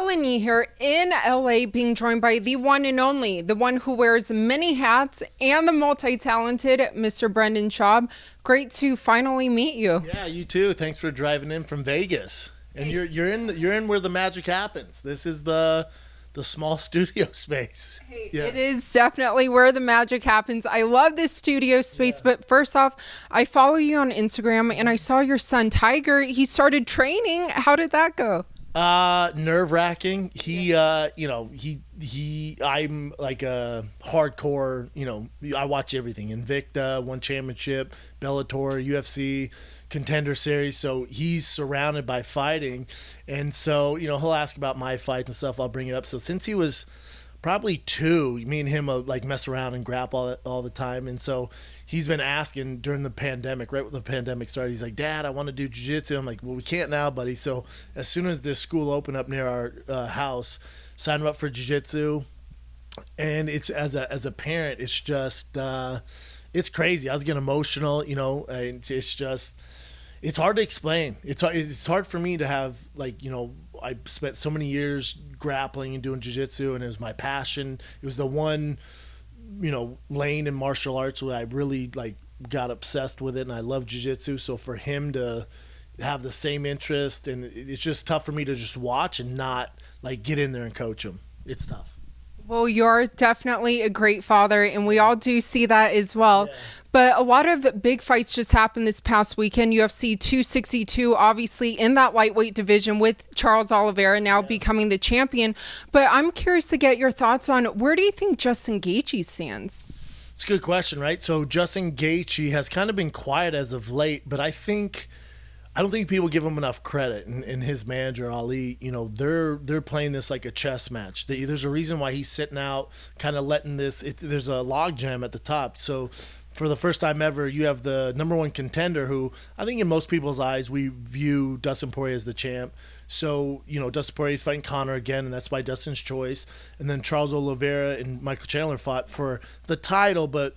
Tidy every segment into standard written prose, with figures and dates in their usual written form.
Helen Yee here in LA, being joined by the one and only, the one who wears many hats, and the multi-talented Mr. Brendan Schaub. Great to finally meet you. Yeah, you too. Thanks for driving in from Vegas. And you're in where the magic happens. This is the small studio space. Hey, yeah. It is definitely where the magic happens. I love this studio space, but first off, I follow you on Instagram and I saw your son Tiger. He started training. How did that go? Nerve-wracking. I'm like a hardcore, I watch everything. Invicta, One Championship, Bellator, UFC, Contender Series. So he's surrounded by fighting. And so, he'll ask about my fights and stuff. I'll bring it up. So since he was probably 2, me and him like mess around and grapple all the time. And so he's been asking during the pandemic, right when the pandemic started, he's like, Dad, I want to do jiu-jitsu. I'm like, well, we can't now, buddy. So as soon as this school opened up near our house, signed him up for jiu-jitsu. And it's as a parent, it's just it's crazy. I was getting emotional, and it's hard to explain. It's hard for me to have, I spent so many years grappling and doing jiu-jitsu, and it was my passion. It was the one, lane in martial arts where I really got obsessed with it, and I love jiu-jitsu. So for him to have the same interest, and it's just tough for me to just watch and not get in there and coach him. It's tough. Well, you're definitely a great father, and we all do see that as well. Yeah. But a lot of big fights just happened this past weekend. UFC 262, obviously in that lightweight division with Charles Oliveira now becoming the champion. But I'm curious to get your thoughts on, where do you think Justin Gaethje stands? It's a good question, right? So Justin Gaethje has kind of been quiet as of late, but I don't think people give him enough credit. And his manager, Ali, they're playing this like a chess match. There's a reason why he's sitting out, kind of letting there's a log jam at the top. So for the first time ever, you have the number one contender who I think in most people's eyes, we view Dustin Poirier as the champ. So, Dustin Poirier is fighting Conor again, and that's by Dustin's choice. And then Charles Oliveira and Michael Chandler fought for the title. But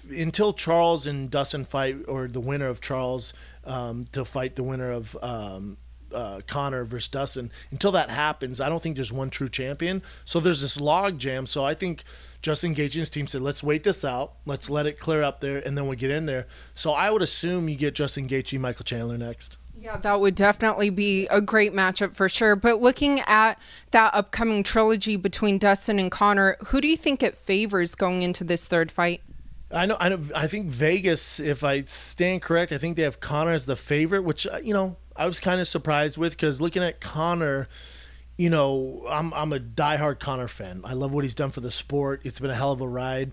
until Charles and Dustin fight, or the winner of Charles to fight the winner of Conor versus Dustin, until that happens, I don't think there's one true champion. So there's this log jam. So I think Justin Gaethje's team said, let's wait this out. Let's let it clear up there, and then we'll get in there. So I would assume you get Justin Gaethje, Michael Chandler next. Yeah, that would definitely be a great matchup for sure. But looking at that upcoming trilogy between Dustin and Conor, who do you think it favors going into this third fight? I know. I think Vegas, if I stand correct, I think they have Conor as the favorite, which, I was kind of surprised with, because looking at Conor, I'm a diehard Conor fan. I love what he's done for the sport. It's been a hell of a ride.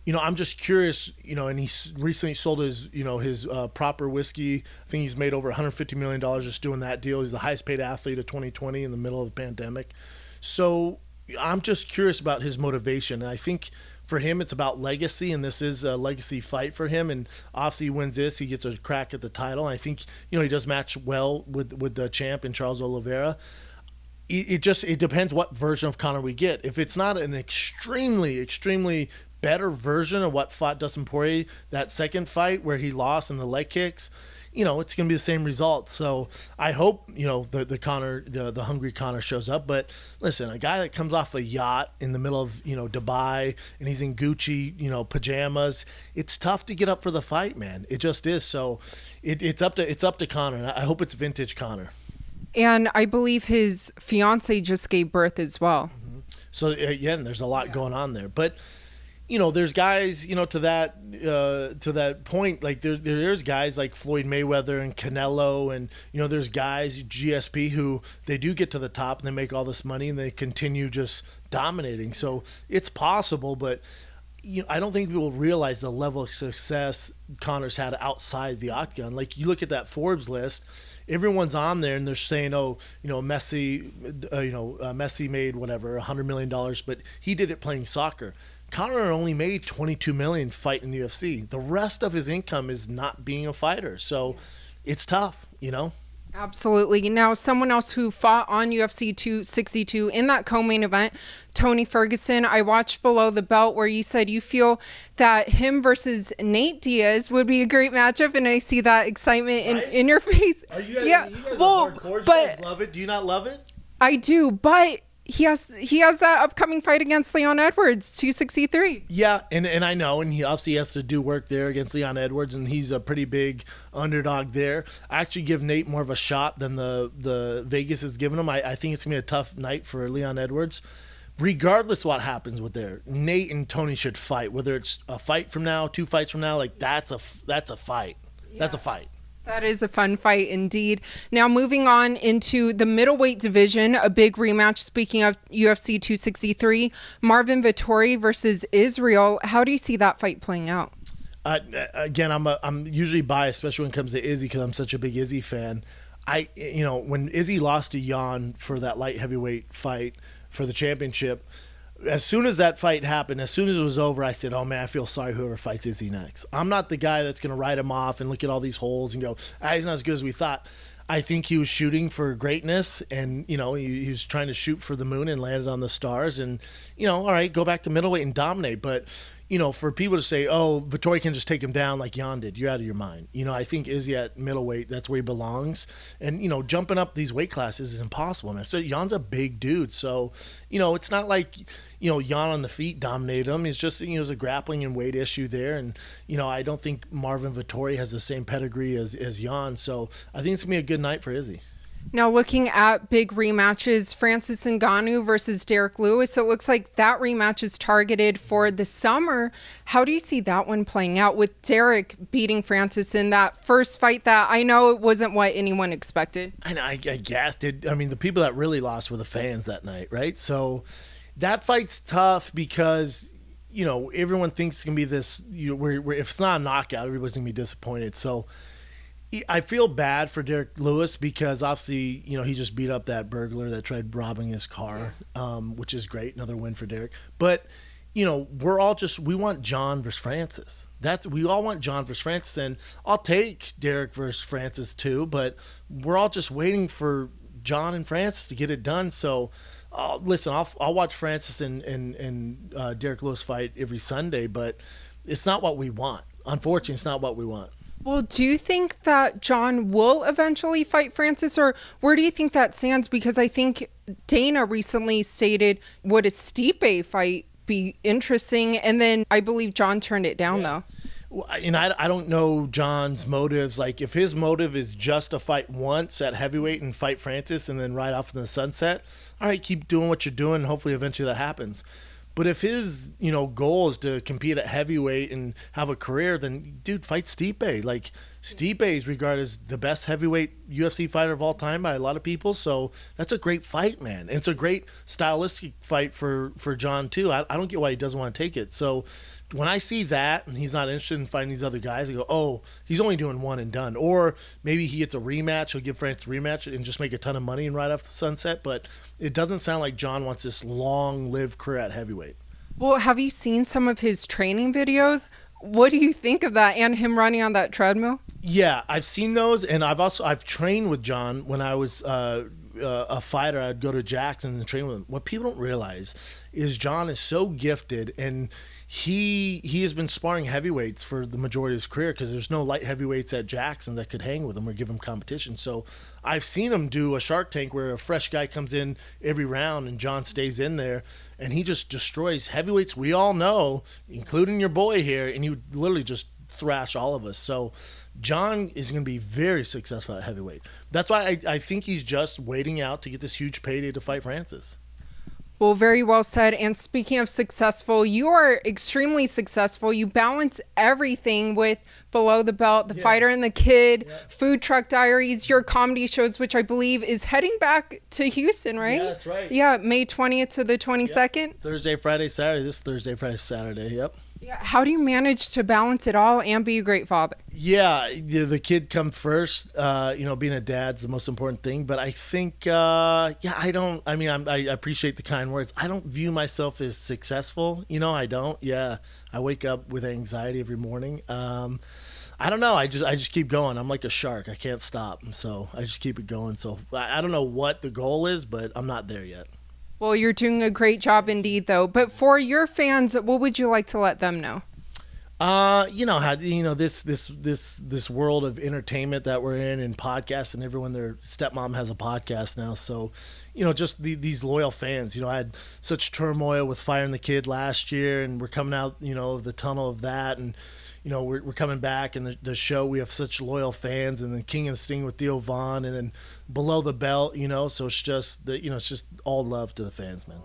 I'm just curious, and he recently sold his proper whiskey. I think he's made over $150 million just doing that deal. He's the highest paid athlete of 2020 in the middle of the pandemic. So I'm just curious about his motivation. And I think for him, it's about legacy, and this is a legacy fight for him. And obviously, he wins this, he gets a crack at the title. I think he does match well with the champ and Charles Oliveira. It depends what version of Conor we get. If it's not an extremely better version of what fought Dustin Poirier that second fight where he lost in the leg kicks, it's going to be the same result. So I hope, the Conor, the hungry Conor shows up. But listen, a guy that comes off a yacht in the middle of, Dubai, and he's in Gucci, pajamas, it's tough to get up for the fight, man. It just is. So it's up to Conor. I hope it's vintage Conor. And I believe his fiance just gave birth as well. Mm-hmm. So again, there's a lot going on there. But there's guys, to that point, there's guys like Floyd Mayweather and Canelo, and there's guys, GSP, who they do get to the top and they make all this money and they continue just dominating. So it's possible, but I don't think people realize the level of success Conor's had outside the octagon. Like, you look at that Forbes list, everyone's on there and they're saying, Messi, Messi made whatever $100 million, but he did it playing soccer. Conor only made $22 million fighting the UFC. The rest of his income is not being a fighter. So it's tough, Absolutely. Now, someone else who fought on UFC 262 in that co-main event, Tony Ferguson. I watched Below the Belt where you said you feel that him versus Nate Diaz would be a great matchup, and I see that excitement in your face. Are you guys, you guys hardcore? Do you guys love it? Do you not love it? I do, but he has that upcoming fight against Leon Edwards, 263. Yeah, and I know, and he obviously has to do work there against Leon Edwards, and he's a pretty big underdog there. I actually give Nate more of a shot than the Vegas has given him. I think it's going to be a tough night for Leon Edwards. Regardless of what happens with there, Nate and Tony should fight. Whether it's a fight from now, 2 fights from now, like that's a fight. Yeah. That's a fight. That is a fun fight indeed. Now moving on into the middleweight division, a big rematch. Speaking of UFC 263, Marvin Vettori versus Israel. How do you see that fight playing out? Again, I'm usually biased, especially when it comes to Izzy, because I'm such a big Izzy fan. When Izzy lost to Jan for that light heavyweight fight for the championship, as soon as that fight happened, as soon as it was over, I said, oh, man, I feel sorry whoever fights Izzy next. I'm not the guy that's going to write him off and look at all these holes and go, he's not as good as we thought. I think he was shooting for greatness, and, he was trying to shoot for the moon and landed on the stars. And, all right, go back to middleweight and dominate. But, for people to say, oh, Vettori can just take him down like Jan did, you're out of your mind. I think Izzy at middleweight, that's where he belongs. And, jumping up these weight classes is impossible, man. So Jan's a big dude. So, it's not like, Jan on the feet dominated him. It's just, it was a grappling and weight issue there. And, I don't think Marvin Vettori has the same pedigree as Jan. So I think it's going to be a good night for Izzy. Now looking at big rematches, Francis Ngannou versus Derrick Lewis, it looks like that rematch is targeted for the summer. How do you see that one playing out with Derrick beating Francis in that first fight that I know it wasn't what anyone expected? I guess. The people that really lost were the fans that night, right? So that fight's tough because, everyone thinks it's going to be this, where if it's not a knockout, everybody's going to be disappointed. So I feel bad for Derrick Lewis because obviously, he just beat up that burglar that tried robbing his car, which is great. Another win for Derrick. But, we want Jon versus Francis. We all want Jon versus Francis, and I'll take Derrick versus Francis too, but we're all just waiting for Jon and Francis to get it done. So, listen, I'll watch Francis and Derrick Lewis fight every Sunday, but it's not what we want. Unfortunately, it's not what we want. Well, do you think that Jon will eventually fight Francis, or where do you think that stands? Because I think Dana recently stated, would a Stipe fight be interesting? And then I believe Jon turned it down, though. Well, I don't know Jon's motives. Like, if his motive is just to fight once at heavyweight and fight Francis and then ride off in the sunset, all right, keep doing what you're doing, and hopefully eventually that happens. But if his, goal is to compete at heavyweight and have a career, then, dude, fight Stipe. Like, Stipe is regarded as the best heavyweight UFC fighter of all time by a lot of people. So that's a great fight, man. And it's a great stylistic fight for Jon, too. I don't get why he doesn't want to take it. So when I see that and he's not interested in fighting these other guys, I go, oh, he's only doing one and done. Or maybe he gets a rematch. He'll give Francis a rematch and just make a ton of money and ride off the sunset. But it doesn't sound like Jon wants this long-lived career at heavyweight. Well, have you seen some of his training videos? What do you think of that and him running on that treadmill? Yeah, I've seen those, and I've trained with Jon when I was a fighter. I'd go to Jackson and train with him. What people don't realize is Jon is so gifted, and he has been sparring heavyweights for the majority of his career because there's no light heavyweights at Jackson that could hang with him or give him competition. So I've seen him do a Shark Tank where a fresh guy comes in every round and Jon stays in there and he just destroys heavyweights we all know, including your boy here, and he would literally just thrash all of us. So Jon is going to be very successful at heavyweight. That's why I think he's just waiting out to get this huge payday to fight Francis. Well, very well said. And speaking of successful, you are extremely successful. You balance everything with Below the Belt, The Fighter and the Kid, Food Truck Diaries, your comedy shows, which I believe is heading back to Houston, right? Yeah, that's right. Yeah, May 20th to the 22nd. Yep. Thursday, Friday, Saturday. This Thursday, Friday, Saturday. Yep. Yeah. How do you manage to balance it all and be a great father? Yeah, the kid comes first. Being a dad's the most important thing. But I think, I appreciate the kind words. I don't view myself as successful. I don't. Yeah, I wake up with anxiety every morning. I don't know. I just keep going. I'm like a shark. I can't stop. So I just keep it going. So I don't know what the goal is, but I'm not there yet. Well, you're doing a great job indeed, though. But for your fans, what would you like to let them know? This world of entertainment that we're in and podcasts, and everyone, their stepmom has a podcast now. So, just these loyal fans. I had such turmoil with firing the kid last year, and we're coming out, of the tunnel of that, and we're coming back, and the show, we have such loyal fans, and then King of the Sting with Theo Vaughn, and then Below the Belt, so it's just it's just all love to the fans, man.